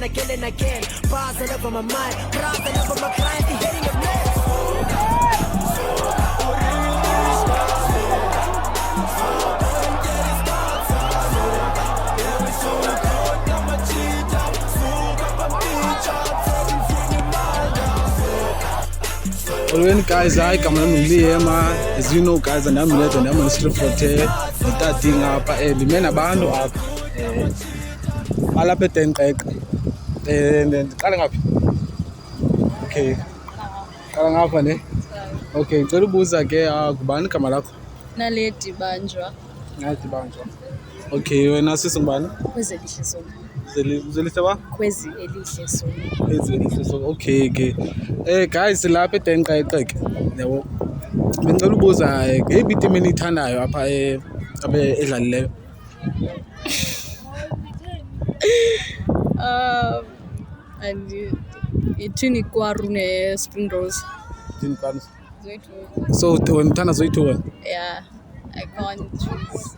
again and again. Bars all over my mind, bras all over my client, they hating your man. When guys, I come on as you know, guys, and I'm late and I'm on the street for that thing up. The men are bound up. Malapet and calling up. Okay, calling up on it. Okay, go to Buza, Kuban Kamalak. Naleti Banjwa. Okay, when I see somebody. Kwezi elihle sona. Zelitaba? Kwezi elihle sona. Okay. Guys, lapha eDenqeqe yabo. Bengicela ubuza ngeyiphi team enithandayo apha abe edlalileyo. And itini kwaru ne Spring Rose. Team Kwaru. Zoitu. So when uthanda Zoitu? Yeah, I can't choose.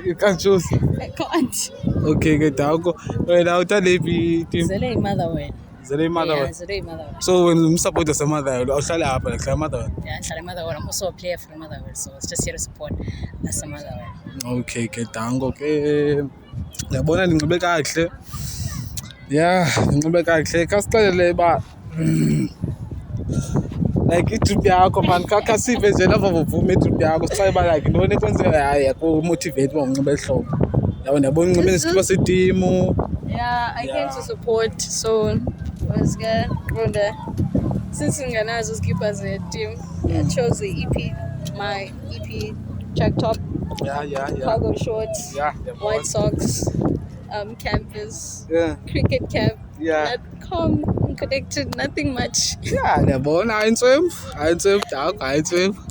You can't choose. I can't. Okay, good. Wena uthanda iphi team? Zele Motherwell. Zele Motherwell. Yeah, Zele Motherwell. So when you support the Motherwell, uhlala apha la Motherwell. Yeah, Zele Motherwell. I'm also a player for Motherwell, so it's just here to support as a Motherwell. Okay, dango ke. Yabona ndinxibe kahle. Yeah, ndinxibe kahle. Kasixelele ba like itrip yakho man kakasive nje lava vuvume itrip yakho sixa ba like ndone kwenze hayi ku motivate ba unxibe ehlobo. Yabona yabona unxibe isikhipa setimu. Yeah, I came to support, so was good. Since nganazo isikhipa ze team, I chose the EP, my EP track top. Yeah. Cargo shorts. Yeah. White socks. Campus. Yeah. Cricket cap. Yeah. Calm and connected. Nothing much. Yeah, yabona ayintswemfu dog ayintswemfu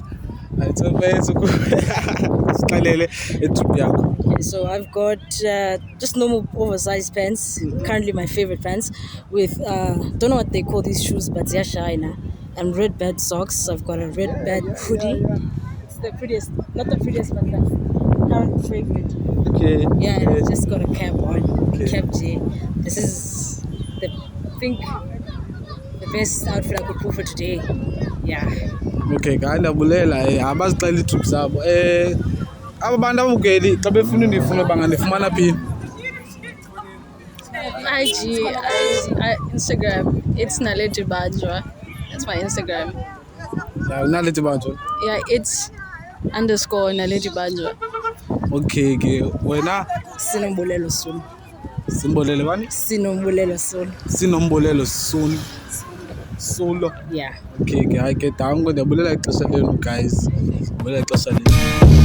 sixelele itrip yakho. Okay, so I've got just normal oversized pants, currently my favorite pants, with don't know what they call these shoes, but they're shiny, and red bed socks. I've got a red bed hoodie. It's the prettiest, not the prettiest, but the current favorite. Okay. Yeah, and I've just got a cap on, Okay. cap J. This is the best outfit I could pull for today. Yeah. Okay, ngayabulela abazixela itrip zabo. Aba bantu abukeli xa befuna ndifuna bangandifumana phi? IG, Instagram. It's Naleti Banjwa. That's my Instagram. Yeah, unalethi bantu. Yeah, it's _ Naleti Banjwa. Okay, wena Sinombulelo soon. simbolele bani? Sinombulelo soon. Sinombolelo Sulo. Yeah. Okay, hayi ke dango ndiyabulela ixesha lenu guys. Ndiyabulela ixesha lenu.